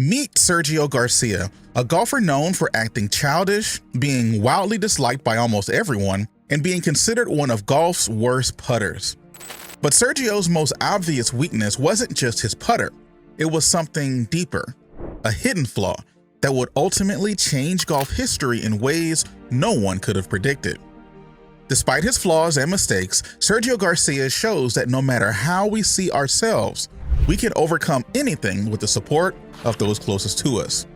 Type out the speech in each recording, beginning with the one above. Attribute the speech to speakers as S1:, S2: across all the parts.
S1: Meet Sergio Garcia, a golfer known for acting childish, being wildly disliked by almost everyone, and being considered one of golf's worst putters. But Sergio's most obvious weakness wasn't just his putter. It was something deeper, a hidden flaw that would ultimately change golf history in ways no one could have predicted. Despite his flaws and mistakes, Sergio Garcia shows that no matter how we see ourselves, we can overcome anything with the support of those closest to us.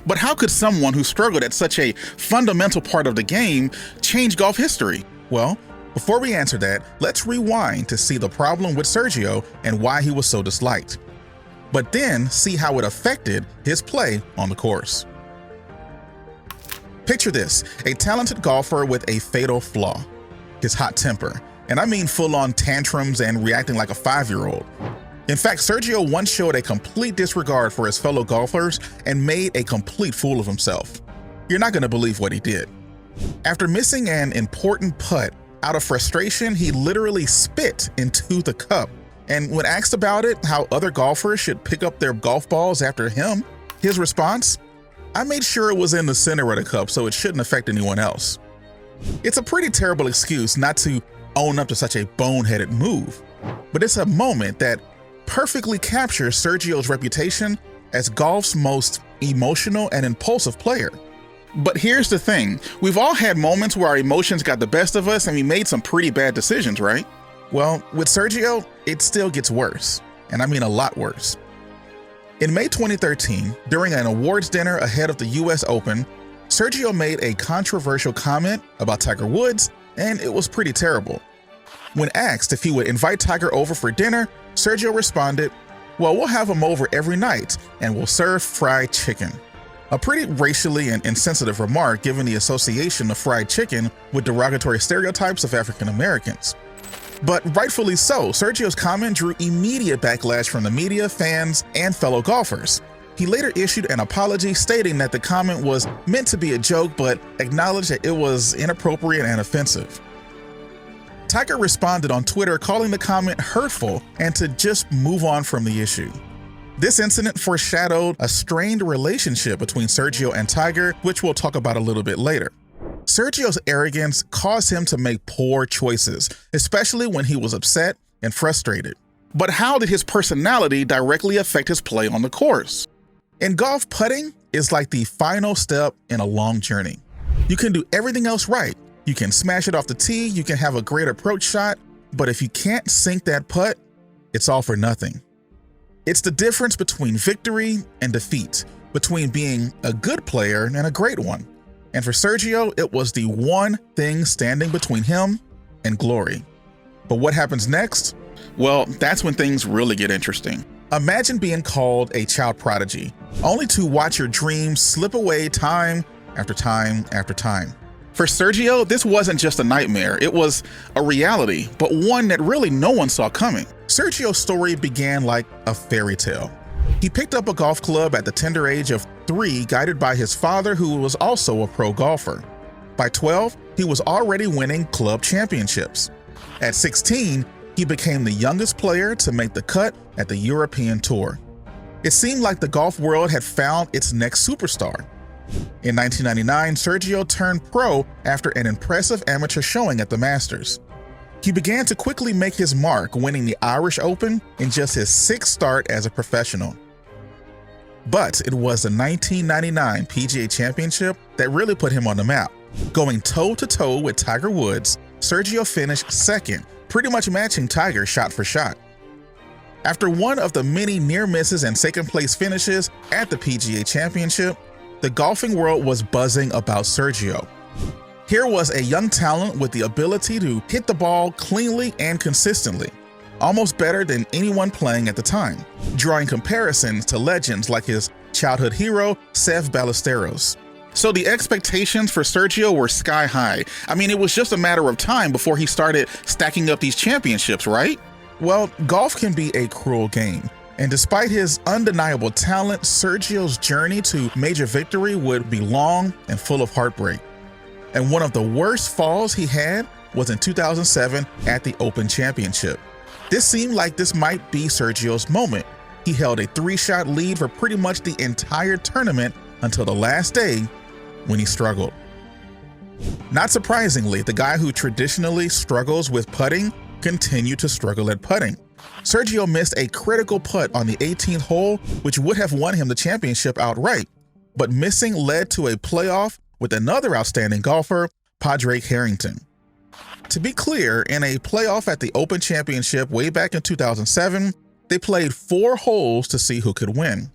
S1: But how could someone who struggled at such a fundamental part of the game change golf history? Well, before we answer that, let's rewind to see the problem with Sergio and why he was so disliked. But then see how it affected his play on the course. Picture this, a talented golfer with a fatal flaw, his hot temper. And I mean full-on tantrums and reacting like a 5-year-old. In fact, Sergio once showed a complete disregard for his fellow golfers and made a complete fool of himself. You're not going to believe what he did. After missing an important putt, out of frustration, he literally spit into the cup. And when asked about it, how other golfers should pick up their golf balls after him, his response, "I made sure it was in the center of the cup so it shouldn't affect anyone else." It's a pretty terrible excuse not to own up to such a boneheaded move, but it's a moment that perfectly captures Sergio's reputation as golf's most emotional and impulsive player. But here's the thing, we've all had moments where our emotions got the best of us and we made some pretty bad decisions, right? Well, with Sergio, it still gets worse, and I mean a lot worse. In May 2013, during an awards dinner ahead of the US Open, Sergio made a controversial comment about Tiger Woods, and it was pretty terrible. When asked if he would invite Tiger over for dinner, Sergio responded, "Well, we'll have him over every night, and we'll serve fried chicken." A pretty racially and insensitive remark given the association of fried chicken with derogatory stereotypes of African Americans. But rightfully so, Sergio's comment drew immediate backlash from the media, fans, and fellow golfers. He later issued an apology stating that the comment was meant to be a joke, but acknowledged that it was inappropriate and offensive. Tiger responded on Twitter calling the comment hurtful and to just move on from the issue. This incident foreshadowed a strained relationship between Sergio and Tiger, which we'll talk about a little bit later. Sergio's arrogance caused him to make poor choices, especially when he was upset and frustrated. But how did his personality directly affect his play on the course? In golf, putting is like the final step in a long journey. You can do everything else right. You can smash it off the tee, you can have a great approach shot, but if you can't sink that putt, it's all for nothing. It's the difference between victory and defeat, between being a good player and a great one. And for Sergio, it was the one thing standing between him and glory. But what happens next? Well, that's when things really get interesting. Imagine being called a child prodigy, only to watch your dreams slip away time after time after time. For Sergio, this wasn't just a nightmare, it was a reality, but one that really no one saw coming. Sergio's story began like a fairy tale. He picked up a golf club at the tender age of 3, guided by his father, who was also a pro golfer. By 12, he was already winning club championships. At 16, he became the youngest player to make the cut at the European Tour. It seemed like the golf world had found its next superstar. In 1999, Sergio turned pro after an impressive amateur showing at the Masters. He began to quickly make his mark, winning the Irish Open in just his 6th start as a professional. But it was the 1999 PGA Championship that really put him on the map. Going toe-to-toe with Tiger Woods, Sergio finished 2nd, pretty much matching Tiger shot for shot. After one of the many near misses and second-place finishes at the PGA Championship, the golfing world was buzzing about Sergio. Here was a young talent with the ability to hit the ball cleanly and consistently, almost better than anyone playing at the time, drawing comparisons to legends like his childhood hero, Seve Ballesteros. So the expectations for Sergio were sky high. I mean, it was just a matter of time before he started stacking up these championships, right? Well, golf can be a cruel game. And despite his undeniable talent, Sergio's journey to major victory would be long and full of heartbreak. And one of the worst falls he had was in 2007 at the Open Championship. This seemed like this might be Sergio's moment. He held a 3-shot lead for pretty much the entire tournament until the last day when he struggled. Not surprisingly, the guy who traditionally struggles with putting continued to struggle at putting. Sergio missed a critical putt on the 18th hole, which would have won him the championship outright, but missing led to a playoff with another outstanding golfer, Padraig Harrington. To be clear, in a playoff at the Open Championship way back in 2007, they played 4 holes to see who could win.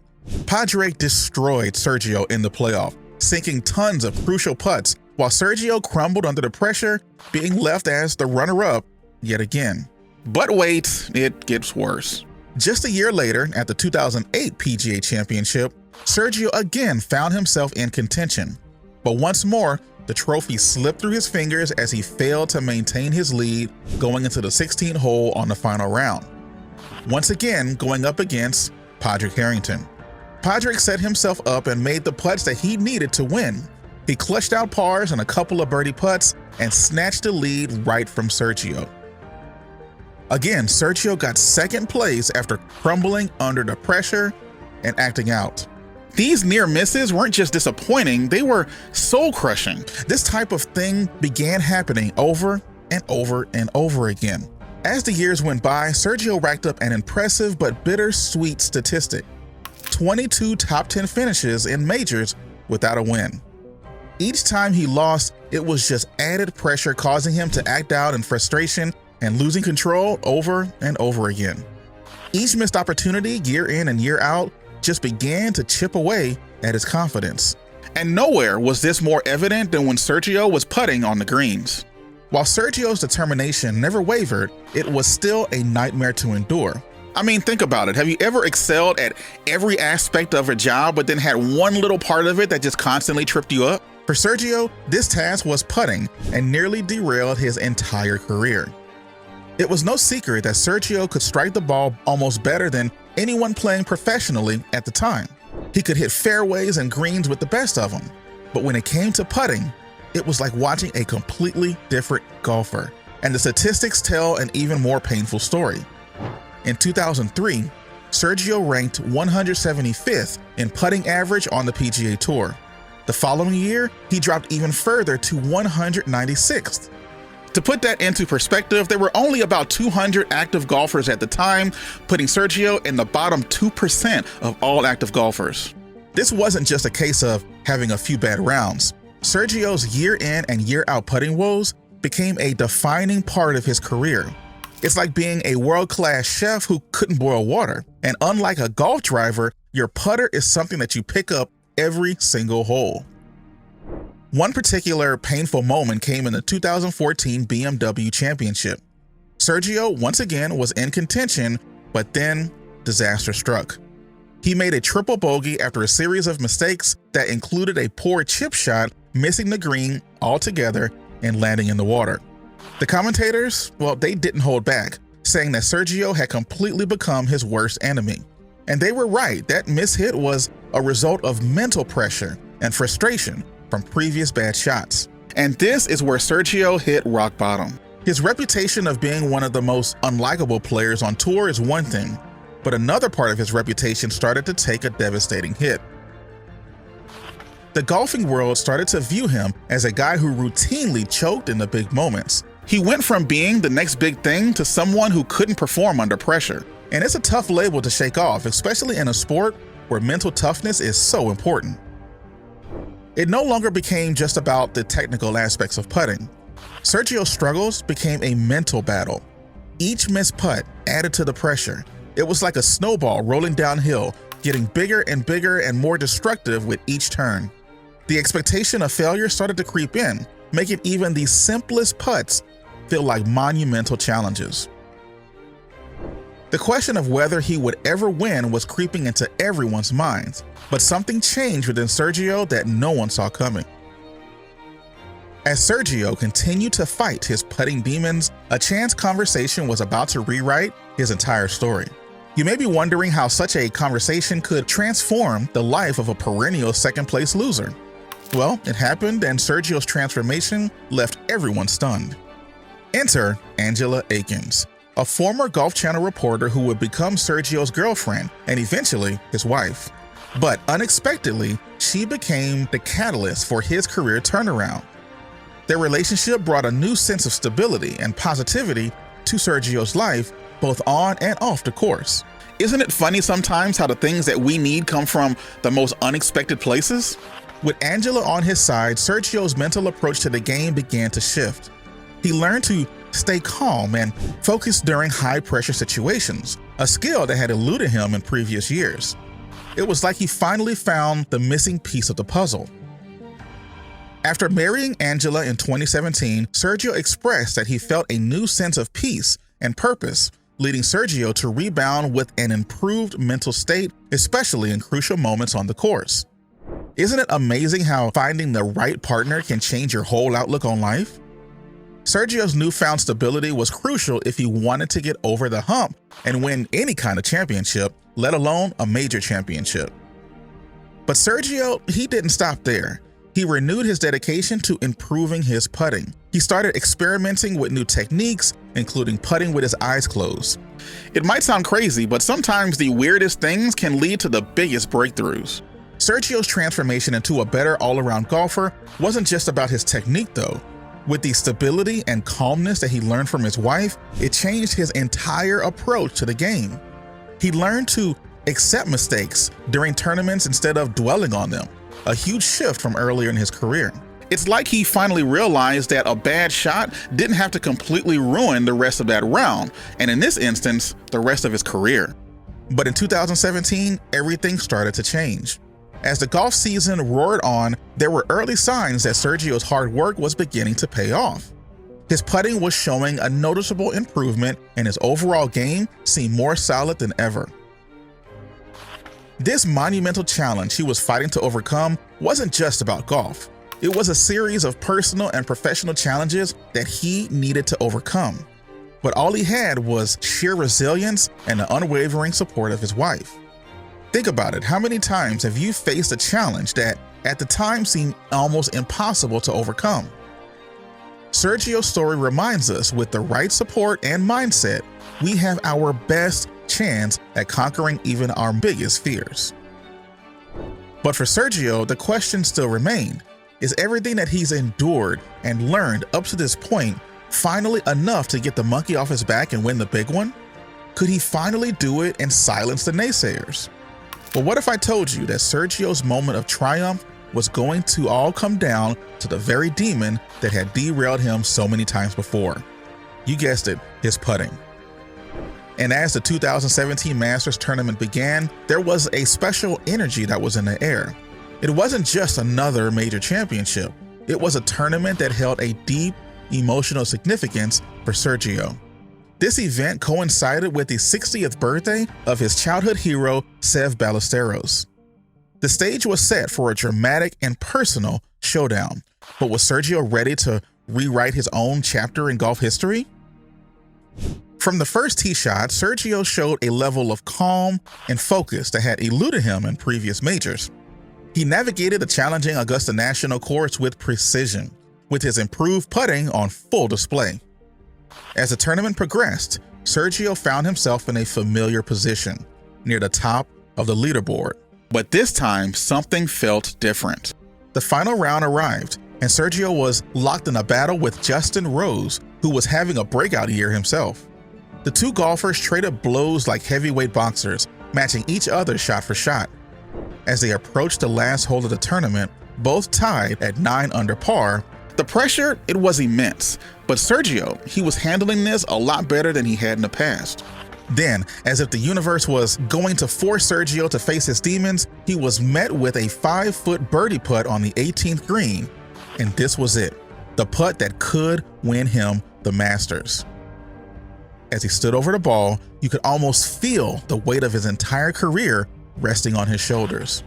S1: Padraig destroyed Sergio in the playoff, sinking tons of crucial putts, while Sergio crumbled under the pressure, being left as the runner-up yet again. But wait, it gets worse. Just a year later, at the 2008 PGA Championship, Sergio again found himself in contention. But once more, the trophy slipped through his fingers as he failed to maintain his lead going into the 16th hole on the final round. Once again, going up against Padraig Harrington. Padraig set himself up and made the putts that he needed to win. He clutched out pars and a couple of birdie putts and snatched the lead right from Sergio. Again, Sergio got second place after crumbling under the pressure and acting out. These near misses weren't just disappointing, they were soul-crushing. This type of thing began happening over and over and over again. As the years went by, Sergio racked up an impressive but bittersweet statistic: 22 top 10 finishes in majors without a win. Each time he lost, it was just added pressure, causing him to act out in frustration and losing control over and over again. Each missed opportunity, year in and year out, just began to chip away at his confidence. And nowhere was this more evident than when Sergio was putting on the greens. While Sergio's determination never wavered, it was still a nightmare to endure. I mean, think about it. Have you ever excelled at every aspect of a job, but then had one little part of it that just constantly tripped you up? For Sergio, this task was putting and nearly derailed his entire career. It was no secret that Sergio could strike the ball almost better than anyone playing professionally at the time. He could hit fairways and greens with the best of them. But when it came to putting, it was like watching a completely different golfer. And the statistics tell an even more painful story. In 2003, Sergio ranked 175th in putting average on the PGA Tour. The following year, he dropped even further to 196th. To put that into perspective, there were only about 200 active golfers at the time, putting Sergio in the bottom 2% of all active golfers. This wasn't just a case of having a few bad rounds. Sergio's year-in and year-out putting woes became a defining part of his career. It's like being a world-class chef who couldn't boil water. And unlike a golf driver, your putter is something that you pick up every single hole. One particular painful moment came in the 2014 BMW Championship. Sergio once again was in contention, but then disaster struck. He made a triple bogey after a series of mistakes that included a poor chip shot, missing the green altogether and landing in the water. The commentators, well, they didn't hold back, saying that Sergio had completely become his worst enemy. And they were right. That mishit was a result of mental pressure and frustration from previous bad shots. And this is where Sergio hit rock bottom. His reputation of being one of the most unlikable players on tour is one thing, but another part of his reputation started to take a devastating hit. The golfing world started to view him as a guy who routinely choked in the big moments. He went from being the next big thing to someone who couldn't perform under pressure. And it's a tough label to shake off, especially in a sport where mental toughness is so important. It no longer became just about the technical aspects of putting. Sergio's struggles became a mental battle. Each missed putt added to the pressure. It was like a snowball rolling downhill, getting bigger and more destructive with each turn. The expectation of failure started to creep in, making even the simplest putts feel like monumental challenges. The question of whether he would ever win was creeping into everyone's minds, but something changed within Sergio that no one saw coming. As Sergio continued to fight his putting demons, a chance conversation was about to rewrite his entire story. You may be wondering how such a conversation could transform the life of a perennial second-place loser. Well, it happened, and Sergio's transformation left everyone stunned. Enter Angela Akins. a former Golf Channel reporter who would become Sergio's girlfriend and eventually his wife. But unexpectedly, she became the catalyst for his career turnaround. Their relationship brought a new sense of stability and positivity to Sergio's life, both on and off the course. Isn't it funny sometimes how the things that we need come from the most unexpected places? With Angela on his side, Sergio's mental approach to the game began to shift. He learned to stay calm and focus during high-pressure situations, a skill that had eluded him in previous years. It was like he finally found the missing piece of the puzzle. After marrying Angela in 2017, Sergio expressed that he felt a new sense of peace and purpose, leading Sergio to rebound with an improved mental state, especially in crucial moments on the course. Isn't it amazing how finding the right partner can change your whole outlook on life? Sergio's newfound stability was crucial if he wanted to get over the hump and win any kind of championship, let alone a major championship. But Sergio, he didn't stop there. He renewed his dedication to improving his putting. He started experimenting with new techniques, including putting with his eyes closed. It might sound crazy, but sometimes the weirdest things can lead to the biggest breakthroughs. Sergio's transformation into a better all-around golfer wasn't just about his technique though. With the stability and calmness that he learned from his wife, it changed his entire approach to the game. He learned to accept mistakes during tournaments instead of dwelling on them, a huge shift from earlier in his career. It's like he finally realized that a bad shot didn't have to completely ruin the rest of that round, and in this instance, the rest of his career. But in 2017, everything started to change. As the golf season roared on, there were early signs that Sergio's hard work was beginning to pay off. His putting was showing a noticeable improvement, and his overall game seemed more solid than ever. This monumental challenge he was fighting to overcome wasn't just about golf. It was a series of personal and professional challenges that he needed to overcome. But all he had was sheer resilience and the unwavering support of his wife. Think about it, how many times have you faced a challenge that at the time seemed almost impossible to overcome? Sergio's story reminds us with the right support and mindset, we have our best chance at conquering even our biggest fears. But for Sergio, the question still remained, is everything that he's endured and learned up to this point finally enough to get the monkey off his back and win the big one? Could he finally do it and silence the naysayers? But what if I told you that Sergio's moment of triumph was going to all come down to the very demon that had derailed him so many times before? You guessed it, his putting. And as the 2017 Masters tournament began, there was a special energy that was in the air. It wasn't just another major championship. It was a tournament that held a deep emotional significance for Sergio. This event coincided with the 60th birthday of his childhood hero, Seve Ballesteros. The stage was set for a dramatic and personal showdown, but was Sergio ready to rewrite his own chapter in golf history? From the first tee shot, Sergio showed a level of calm and focus that had eluded him in previous majors. He navigated the challenging Augusta National course with precision, with his improved putting on full display. As the tournament progressed, Sergio found himself in a familiar position, near the top of the leaderboard. But this time, something felt different. The final round arrived, and Sergio was locked in a battle with Justin Rose, who was having a breakout year himself. The two golfers traded blows like heavyweight boxers, matching each other shot for shot. As they approached the last hole of the tournament, both tied at 9 under par. The pressure, it was immense, but Sergio, he was handling this a lot better than he had in the past. Then, as if the universe was going to force Sergio to face his demons, he was met with a 5-foot birdie putt on the 18th green, and this was it, the putt that could win him the Masters. As he stood over the ball, you could almost feel the weight of his entire career resting on his shoulders.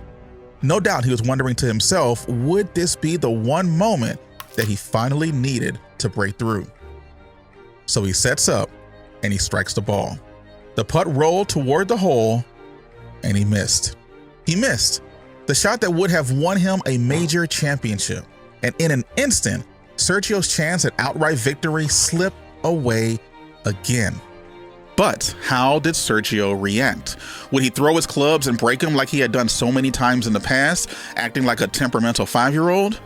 S1: No doubt he was wondering to himself, would this be the one moment that he finally needed to break through? So he sets up and he strikes the ball. The putt rolled toward the hole and he missed. He missed the shot that would have won him a major championship. And in an instant, Sergio's chance at outright victory slipped away again. But how did Sergio react? Would he throw his clubs and break them like he had done so many times in the past, acting like a temperamental 5-year-old?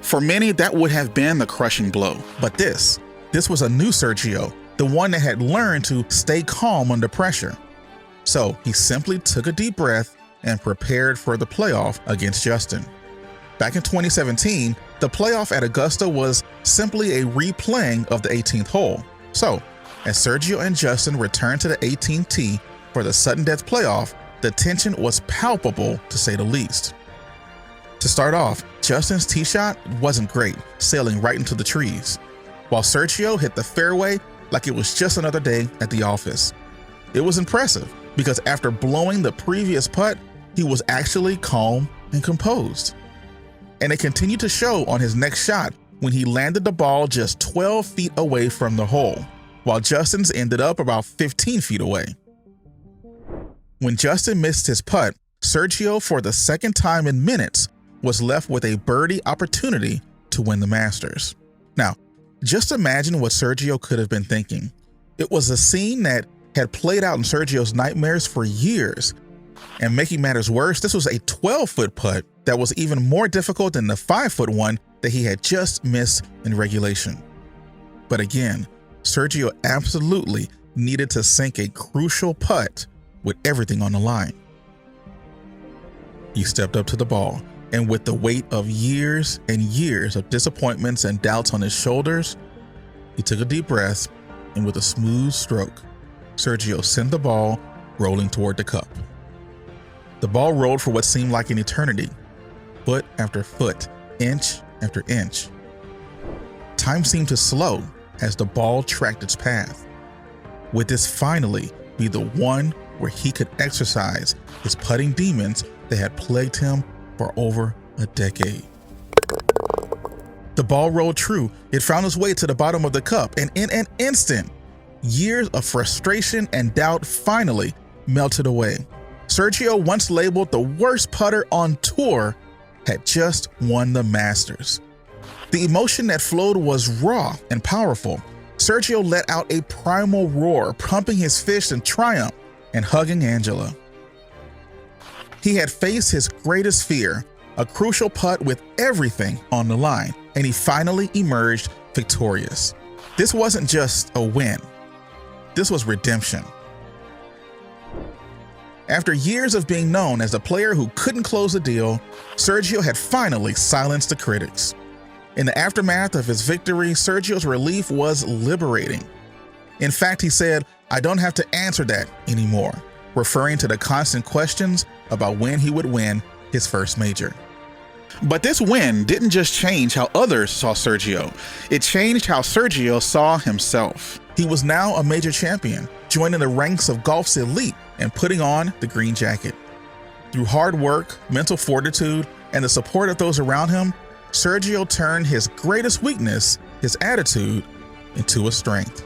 S1: For many, that would have been the crushing blow. But this was a new Sergio, the one that had learned to stay calm under pressure. So he simply took a deep breath and prepared for the playoff against Justin. Back in 2017, the playoff at Augusta was simply a replaying of the 18th hole. So, as Sergio and Justin returned to the 18th tee for the sudden death playoff, the tension was palpable to say the least. To start off, Justin's tee shot wasn't great, sailing right into the trees, while Sergio hit the fairway like it was just another day at the office. It was impressive because after blowing the previous putt, he was actually calm and composed. And it continued to show on his next shot when he landed the ball just 12 feet away from the hole, while Justin's ended up about 15 feet away. When Justin missed his putt, Sergio, for the second time in minutes, was left with a birdie opportunity to win the Masters. Now, just imagine what Sergio could have been thinking. It was a scene that had played out in Sergio's nightmares for years. And making matters worse, this was a 12-foot putt that was even more difficult than the 5-foot one that he had just missed in regulation. But again, Sergio absolutely needed to sink a crucial putt with everything on the line. He stepped up to the ball, and with the weight of years and years of disappointments and doubts on his shoulders, he took a deep breath, and with a smooth stroke, Sergio sent the ball rolling toward the cup. The ball rolled for what seemed like an eternity, foot after foot, inch after inch. Time seemed to slow as the ball tracked its path. Would this finally be the one where he could exercise his putting demons that had plagued him for over a decade? The ball rolled true. It found its way to the bottom of the cup, and in an instant, years of frustration and doubt finally melted away. Sergio, once labeled the worst putter on tour, had just won the Masters. The emotion that flowed was raw and powerful. Sergio let out a primal roar, pumping his fist in triumph and hugging Angela. He had faced his greatest fear, a crucial putt with everything on the line, and he finally emerged victorious. This wasn't just a win. This was redemption. After years of being known as a player who couldn't close the deal, Sergio had finally silenced the critics. In the aftermath of his victory, Sergio's relief was liberating. In fact, he said, "I don't have to answer that anymore," referring to the constant questions about when he would win his first major. But this win didn't just change how others saw Sergio. It changed how Sergio saw himself. He was now a major champion, joining the ranks of golf's elite and putting on the green jacket. Through hard work, mental fortitude, and the support of those around him, Sergio turned his greatest weakness, his attitude, into a strength.